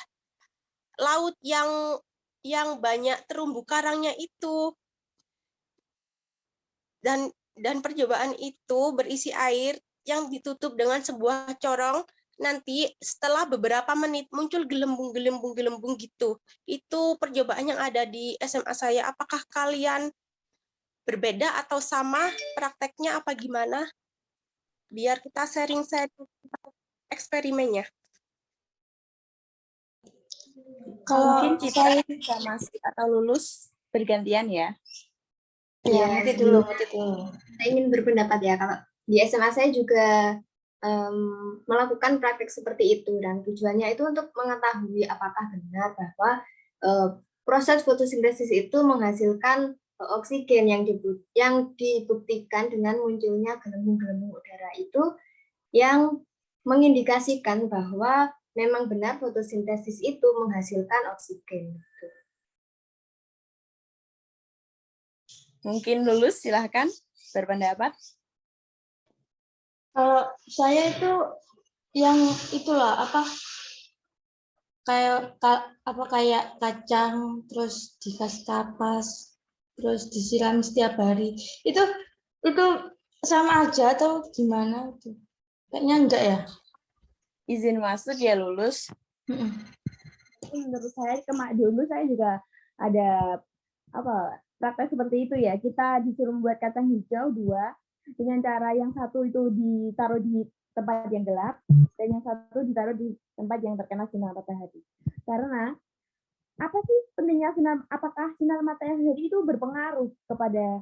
laut yang banyak terumbu karangnya itu. Dan percobaan itu berisi air yang ditutup dengan sebuah corong. Nanti setelah beberapa menit muncul gelembung gitu. Itu percobaan yang ada di SMA saya. Apakah kalian berbeda atau sama prakteknya apa gimana? Biar kita sharing-sharing eksperimennya. Kalau mungkin Citra bisa masuk atau lulus bergantian ya. Ya, Muti dulu. Saya ingin berpendapat ya, kalau di SMA saya juga melakukan praktek seperti itu, dan tujuannya itu untuk mengetahui apakah benar bahwa proses fotosintesis itu menghasilkan oksigen yang dibuktikan dengan munculnya gelembung-gelembung udara itu, yang mengindikasikan bahwa memang benar fotosintesis itu menghasilkan oksigen. Mungkin lulus, silahkan berpendapat. Kalau saya itu yang itulah kayak kacang terus dikasih kapas terus disiram setiap hari. Itu sama aja atau gimana tuh? Kayaknya enggak ya. Izin masuk ya lulus. Menurut saya dulu saya juga ada praktek seperti itu ya. Kita disuruh membuat kacang hijau 2 dengan cara yang satu itu ditaruh di tempat yang gelap dan yang satu ditaruh di tempat yang terkena sinar matahari. Karena apa sih pentingnya apakah sinar matahari itu berpengaruh kepada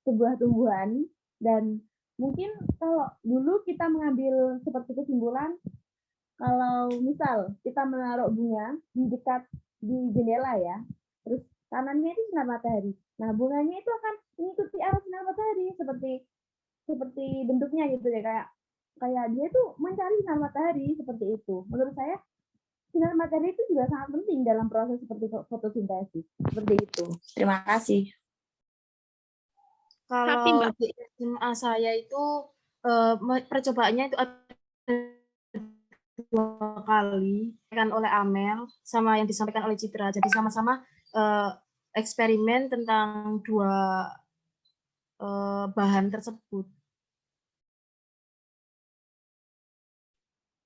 sebuah tumbuhan? Dan mungkin kalau dulu kita mengambil seperti kesimpulan, kalau misal kita menaruh bunga di jendela ya, terus kanannya itu sinar matahari. Nah, bunganya itu akan mengikuti arah sinar matahari seperti bentuknya gitu ya, kayak dia itu mencari sinar matahari seperti itu. Menurut saya sinar matahari itu juga sangat penting dalam proses seperti fotosintesis. Seperti itu. Terima kasih. Kalau di SMA saya itu percobaannya itu ada 2 kali kan oleh Amel sama yang disampaikan oleh Citra. Jadi sama-sama eksperimen tentang 2 bahan tersebut.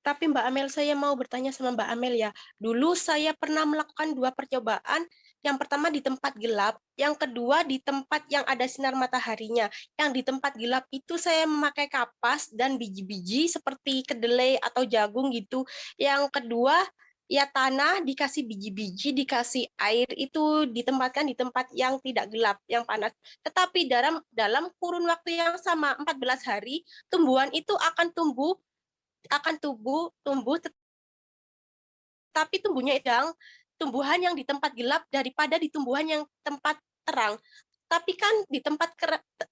Tapi Mbak Amel, saya mau bertanya sama Mbak Amel ya. Dulu saya pernah melakukan 2 percobaan. Yang pertama di tempat gelap, yang kedua di tempat yang ada sinar mataharinya. Yang di tempat gelap itu saya memakai kapas dan biji-biji seperti kedelai atau jagung gitu. Yang kedua ya tanah, dikasih biji-biji, dikasih air, itu ditempatkan di tempat yang tidak gelap, yang panas. Tetapi dalam kurun waktu yang sama 14 hari, tumbuhan itu akan tumbuh, tapi tumbuhan yang di tempat gelap daripada di tumbuhan yang tempat terang. Tapi kan di tempat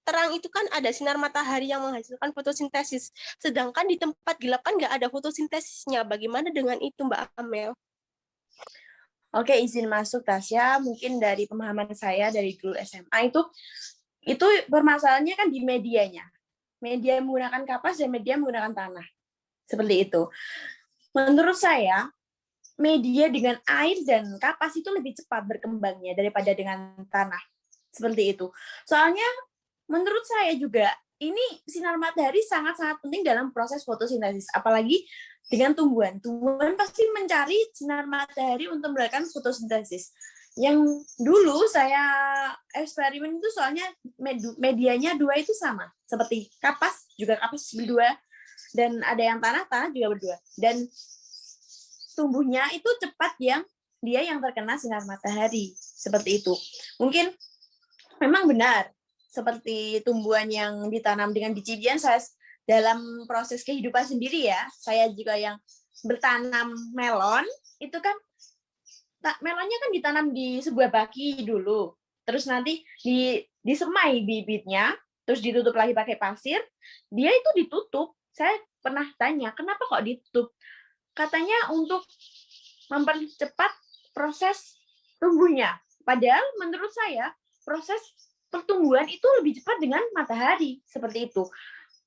terang itu kan ada sinar matahari yang menghasilkan fotosintesis. Sedangkan di tempat gelap kan nggak ada fotosintesisnya. Bagaimana dengan itu, Mbak Amel? Oke, izin masuk Tasya. Mungkin dari pemahaman saya dari dulu SMA itu permasalahannya kan di medianya. Media menggunakan kapas dan media menggunakan tanah. Seperti itu. Menurut saya, media dengan air dan kapas itu lebih cepat berkembangnya daripada dengan tanah. Seperti itu. Soalnya, menurut saya juga, ini sinar matahari sangat-sangat penting dalam proses fotosintesis. Apalagi dengan tumbuhan. Tumbuhan pasti mencari sinar matahari untuk melakukan fotosintesis. Yang dulu saya eksperimen itu soalnya medianya 2 itu sama. Seperti kapas, juga kapas 2. dan ada yang tanah juga berdua. Dan tumbuhnya itu cepat dia yang terkena sinar matahari, seperti itu. Mungkin memang benar, seperti tumbuhan yang ditanam dengan biji-bijian, saya dalam proses kehidupan sendiri ya, saya juga yang bertanam melon, itu kan melonnya kan ditanam di sebuah baki dulu, terus nanti disemai bibitnya, terus ditutup lagi pakai pasir, dia itu ditutup. Saya pernah tanya, kenapa kok ditutup? Katanya untuk mempercepat proses tumbuhnya. Padahal menurut saya, proses pertumbuhan itu lebih cepat dengan matahari, seperti itu.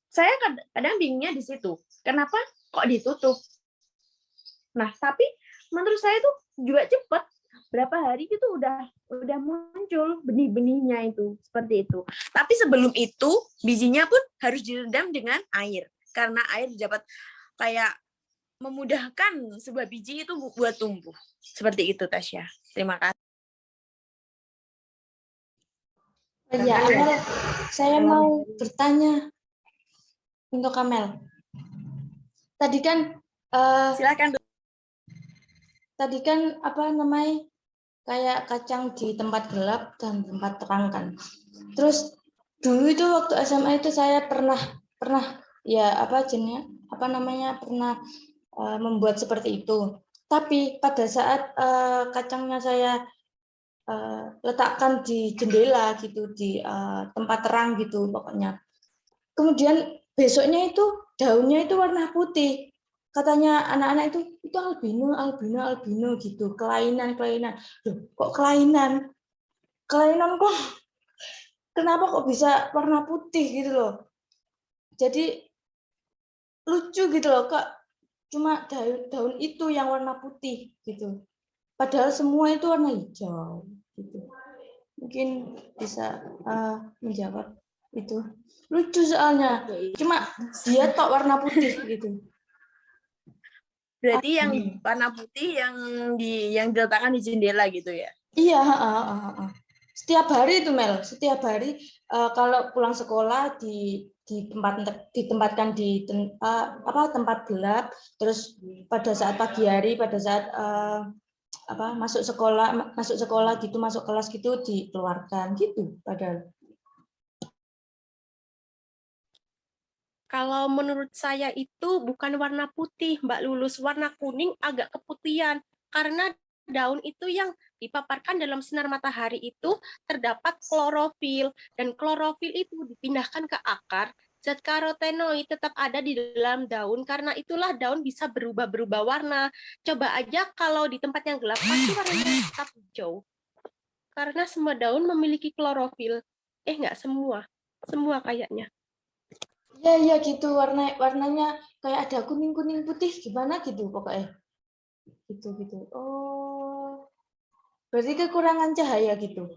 Saya kadang bingungnya di situ. Kenapa kok ditutup? Nah, tapi menurut saya itu juga cepat. Berapa hari itu udah muncul benih-benihnya itu, seperti itu. Tapi sebelum itu, bijinya pun harus direndam dengan air. Karena air dapat kayak memudahkan sebuah biji itu buat tumbuh. Seperti itu, Tasya. Terima kasih. Ya, Amel, saya mau bertanya untuk Amel. Tadi kan silakan. Tadi kan apa namanya, kayak kacang di tempat gelap dan tempat terang kan. Terus dulu itu waktu SMA itu saya pernah ya pernah membuat seperti itu. Tapi pada saat kacangnya saya letakkan di jendela gitu, di tempat terang gitu pokoknya. Kemudian besoknya itu daunnya itu warna putih. Katanya anak-anak itu albino gitu, kelainan. Loh, kok kelainan kok kenapa kok bisa warna putih gitu loh. Jadi lucu gitu loh, Kak. Cuma daun itu yang warna putih gitu. Padahal semua itu warna hijau gitu. Mungkin bisa menjawab itu. Lucu soalnya. Cuma dia tok warna putih gitu. Berarti yang warna putih yang diletakkan di jendela gitu ya? Iya, setiap hari itu Mel, setiap hari kalau pulang sekolah ditempatkan di tempat gelap, terus pada saat pagi hari, pada saat masuk sekolah gitu, masuk kelas gitu dikeluarkan gitu padahal. Kalau menurut saya itu bukan warna putih, Mbak Lulus, warna kuning agak keputihan. Karena daun itu yang dipaparkan dalam sinar matahari itu terdapat klorofil. Dan klorofil itu dipindahkan ke akar, zat karotenoid tetap ada di dalam daun, karena itulah daun bisa berubah-berubah warna. Coba aja kalau di tempat yang gelap, pasti warnanya tetap hijau. Karena semua daun memiliki klorofil. Nggak semua. Semua kayaknya. Ya gitu, warnanya kayak ada kuning putih gimana gitu pokoknya. Gitu. Oh. Berarti kekurangan cahaya gitu.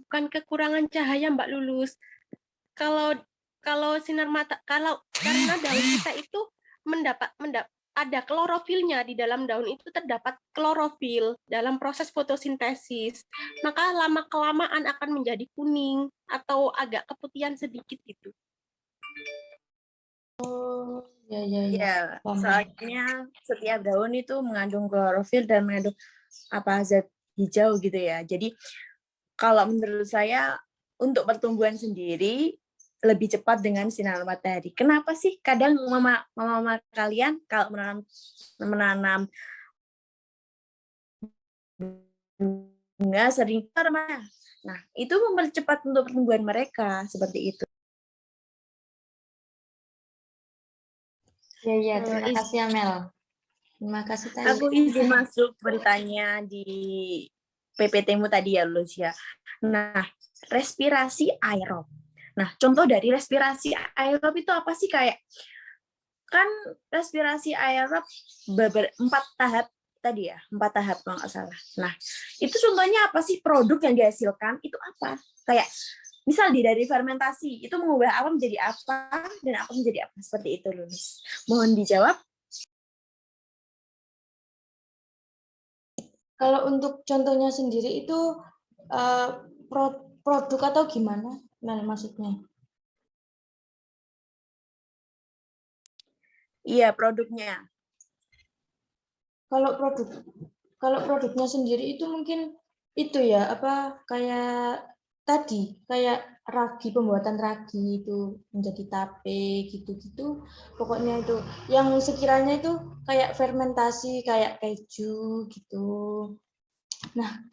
Bukan kekurangan cahaya, Mbak Lulus. Kalau sinar mata, karena daun kita itu ada klorofilnya, di dalam daun itu terdapat klorofil dalam proses fotosintesis. Maka lama-kelamaan akan menjadi kuning atau agak keputihan sedikit gitu. Oh, ya. Ya, soalnya setiap daun itu mengandung klorofil dan mengandung zat hijau gitu ya. Jadi kalau menurut saya untuk pertumbuhan sendiri lebih cepat dengan sinar matahari. Kenapa sih kadang mama kalian kalau menanam bunga sering mana? Nah, itu mempercepat untuk pertumbuhan mereka seperti itu. Ya, terima kasih Amel. Terima kasih tadi. Aku izin masuk beritanya di PPT-mu tadi ya, Lucia. Nah, respirasi aerob. Nah, contoh dari respirasi aerob itu apa sih? Kayak kan respirasi aerob 4 tahap tadi ya, 4 tahap kalau nggak salah. Nah, itu contohnya apa sih? Produk yang dihasilkan itu apa? Kayak misal dari fermentasi itu mengubah apa menjadi apa dan apa menjadi apa, seperti itu, Lulus. Mohon dijawab. Kalau untuk contohnya sendiri itu produk atau gimana? Nah, maksudnya? Iya, produknya. Kalau produknya sendiri itu mungkin itu ya kayak tadi kayak pembuatan ragi itu menjadi tape gitu-gitu, pokoknya itu yang sekiranya itu kayak fermentasi kayak keju gitu. Nah,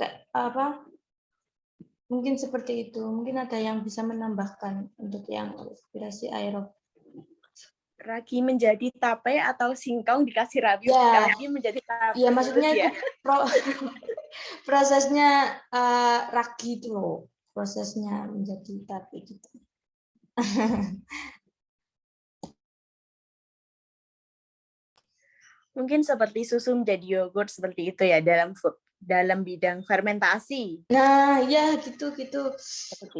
mungkin seperti itu. Mungkin ada yang bisa menambahkan untuk yang respirasi aerob. Ragi menjadi tape atau singkong dikasih ragi menjadi tape. Iya, maksudnya itu prosesnya ragi itu loh. Prosesnya menjadi tape gitu. Mungkin seperti susu menjadi yogurt seperti itu ya dalam bidang fermentasi. Nah, ya gitu.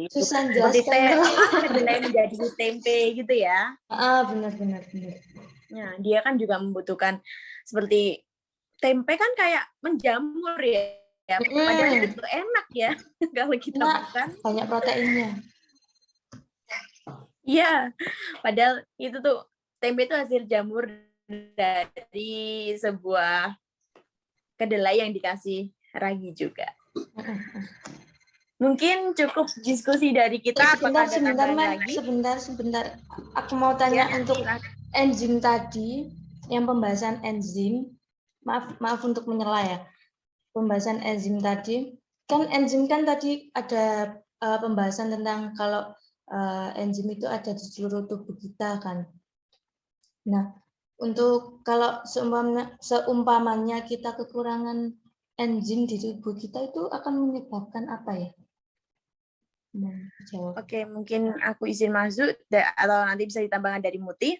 Susah jelaskan. Kedelai menjadi tempe gitu ya. Benar. Nah, dia kan juga membutuhkan seperti tempe kan kayak menjamur ya. Padahal itu enak ya kalau kita makan. Banyak proteinnya. Iya, padahal itu tuh tempe itu hasil jamur dari sebuah kedelai yang dikasih ragi juga. Mungkin cukup diskusi dari kita. Sebentar. Aku mau tanya untuk enzim tadi, yang pembahasan enzim. Maaf untuk menyela ya. Pembahasan enzim tadi, kan enzim kan tadi ada pembahasan tentang kalau enzim itu ada di seluruh tubuh kita kan. Nah, untuk kalau seumpamanya kita kekurangan enzim di tubuh kita itu akan menyebabkan apa ya? Oke, mungkin aku izin masuk atau nanti bisa ditambahkan dari Muti.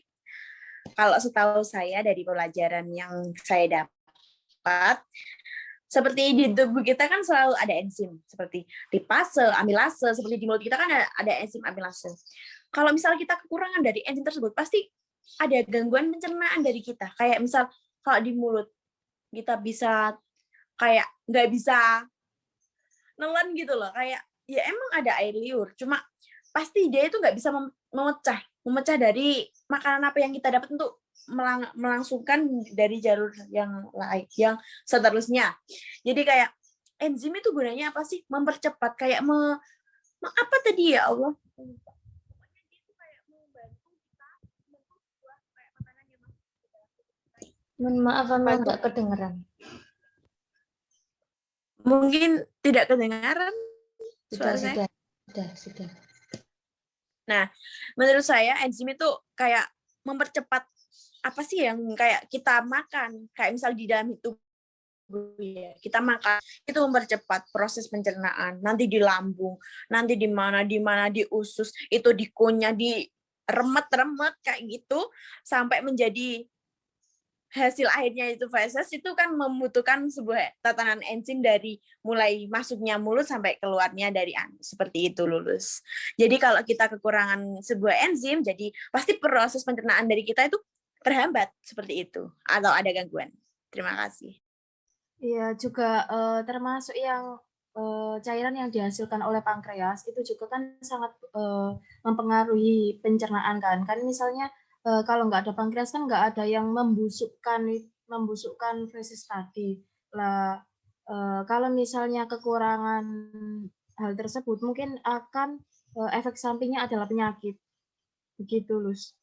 Kalau setahu saya dari pelajaran yang saya dapat, seperti di tubuh kita kan selalu ada enzim, seperti lipase, amilase, seperti di mulut kita kan ada enzim amilase. Kalau misalnya kita kekurangan dari enzim tersebut, pasti ada gangguan pencernaan dari kita. Kayak misal kalau di mulut kita bisa kayak nggak bisa nelen gitu loh, kayak ya emang ada air liur, cuma pasti dia itu nggak bisa memecah dari makanan apa yang kita dapat untuk melangsungkan dari jalur yang lain, yang seterusnya. Jadi kayak enzim itu gunanya apa sih? Mempercepat, kayak apa tadi ya Allah? Maaf, nggak kedengeran. Mungkin tidak kedengaran. Sudah. Nah, menurut saya enzim itu kayak mempercepat apa sih yang kayak kita makan, kayak misal di dalam tubuh ya, kita makan itu mempercepat proses pencernaan, nanti di lambung, nanti di mana di usus, itu dikunyah, di remet kayak gitu sampai menjadi hasil akhirnya itu feses, itu kan membutuhkan sebuah tatanan enzim dari mulai masuknya mulut sampai keluarnya dari anus, seperti itu lulus. Jadi kalau kita kekurangan sebuah enzim, jadi pasti proses pencernaan dari kita itu terhambat seperti itu atau ada gangguan. Terima kasih. Iya, juga termasuk yang cairan yang dihasilkan oleh pankreas itu juga kan sangat mempengaruhi pencernaan kan. Kan misalnya kalau nggak ada pankreas kan nggak ada yang membusukkan feses tadi. Lah kalau misalnya kekurangan hal tersebut mungkin akan efek sampingnya adalah penyakit. Begitu, Lus.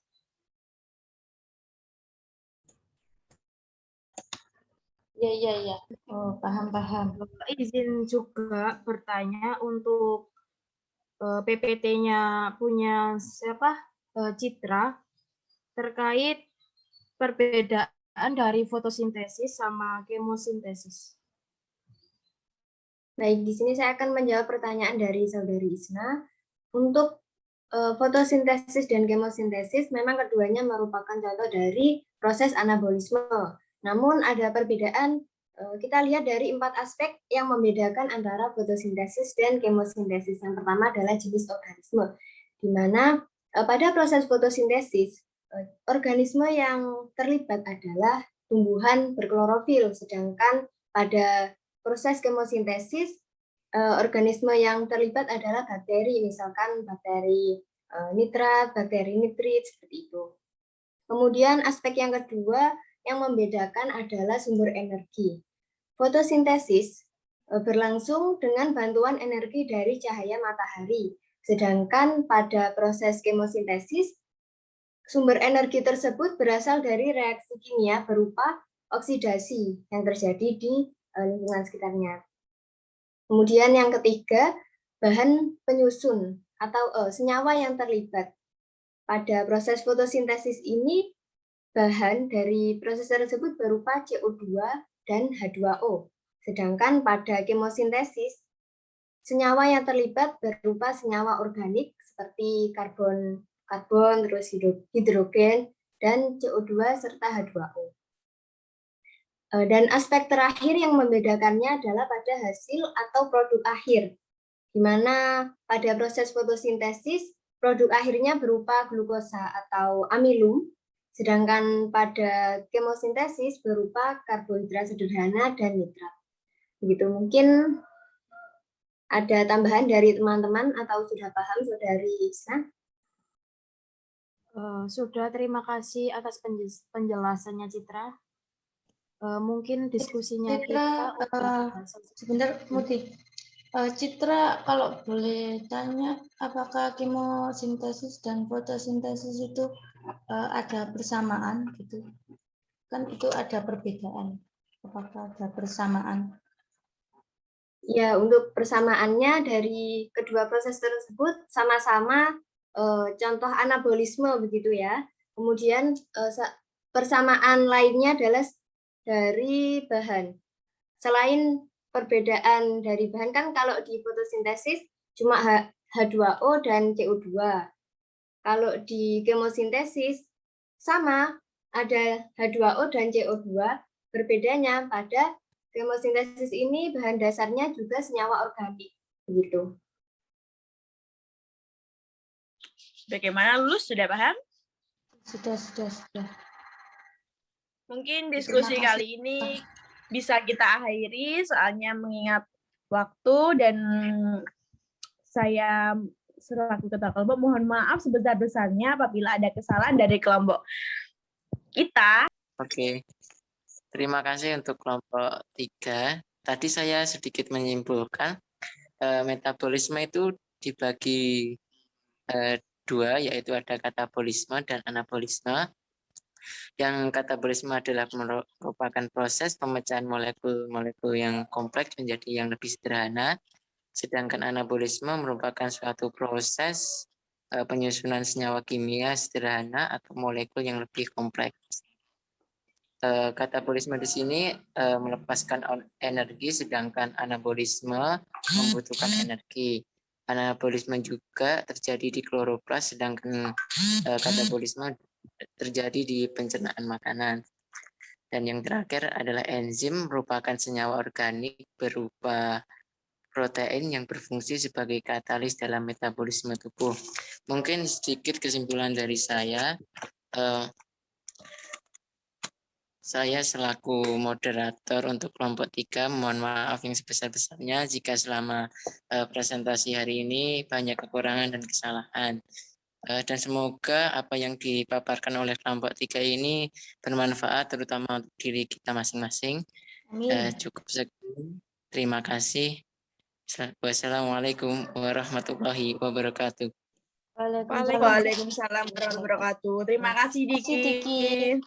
Iya. Oh, paham. Izin juga bertanya untuk PPT-nya punya siapa? Citra, terkait perbedaan dari fotosintesis sama kemosintesis. Baik, di sini saya akan menjawab pertanyaan dari Saudari Isna. Untuk fotosintesis dan kemosintesis, memang keduanya merupakan contoh dari proses anabolisme. Namun ada perbedaan, kita lihat dari 4 aspek yang membedakan antara fotosintesis dan kemosintesis. Yang pertama adalah jenis organisme, di mana pada proses fotosintesis, organisme yang terlibat adalah tumbuhan berklorofil, sedangkan pada proses kemosintesis, organisme yang terlibat adalah bakteri, misalkan bakteri nitrat, bakteri nitrit, seperti itu. Kemudian aspek yang kedua yang membedakan adalah sumber energi. Fotosintesis berlangsung dengan bantuan energi dari cahaya matahari, sedangkan pada proses kemosintesis, sumber energi tersebut berasal dari reaksi kimia berupa oksidasi yang terjadi di lingkungan sekitarnya. Kemudian yang ketiga, bahan penyusun atau senyawa yang terlibat. Pada proses fotosintesis ini, bahan dari proses tersebut berupa CO2 dan H2O. Sedangkan pada kemosintesis, senyawa yang terlibat berupa senyawa organik seperti karbon, terus hidrogen, dan CO2 serta H2O. Dan aspek terakhir yang membedakannya adalah pada hasil atau produk akhir, di mana pada proses fotosintesis, produk akhirnya berupa glukosa atau amilum, sedangkan pada kemosintesis berupa karbohidrat sederhana dan nitrat. Begitu, mungkin ada tambahan dari teman-teman atau sudah paham, Saudari Isna? Sudah, terima kasih atas penjelasannya, Citra. Mungkin diskusinya Citra, sebentar, Muti. Citra, kalau boleh tanya, apakah kemosintesis dan fotosintesis itu ada persamaan gitu? Kan itu ada perbedaan. Apakah ada persamaan? Ya, untuk persamaannya dari kedua proses tersebut sama-sama contoh anabolisme begitu ya. Kemudian persamaan lainnya adalah dari bahan. Selain perbedaan dari bahan, kan kalau di fotosintesis cuma H2O dan CO2. Kalau di kemosintesis sama, ada H2O dan CO2. Berbedanya pada kemosintesis ini bahan dasarnya juga senyawa organik. Begitu. Bagaimana, lulus? Sudah paham? Sudah. Mungkin diskusi kali ini bisa kita akhiri, soalnya mengingat waktu, dan saya selaku ketua kelompok mohon maaf sebesar-besarnya apabila ada kesalahan dari kelompok kita. Oke. Terima kasih untuk kelompok 3. Tadi saya sedikit menyimpulkan metabolisme itu dibagi dua, yaitu ada katabolisme dan anabolisme. Yang katabolisme adalah merupakan proses pemecahan molekul-molekul yang kompleks menjadi yang lebih sederhana, sedangkan anabolisme merupakan suatu proses penyusunan senyawa kimia sederhana atau molekul yang lebih kompleks. Katabolisme di sini melepaskan energi, sedangkan anabolisme membutuhkan energi. Anabolisme juga terjadi di kloroplas, sedangkan katabolisme terjadi di pencernaan makanan. Dan yang terakhir adalah enzim, merupakan senyawa organik berupa protein yang berfungsi sebagai katalis dalam metabolisme tubuh. Mungkin sedikit kesimpulan dari saya. Saya selaku moderator untuk kelompok 3, mohon maaf yang sebesar-besarnya jika selama presentasi hari ini banyak kekurangan dan kesalahan. Dan semoga apa yang dipaparkan oleh kelompok 3 ini bermanfaat terutama untuk diri kita masing-masing. Cukup sekian. Terima kasih. Wassalamualaikum warahmatullahi wabarakatuh. Waalaikumsalam warahmatullahi wabarakatuh. Terima kasih, Diki.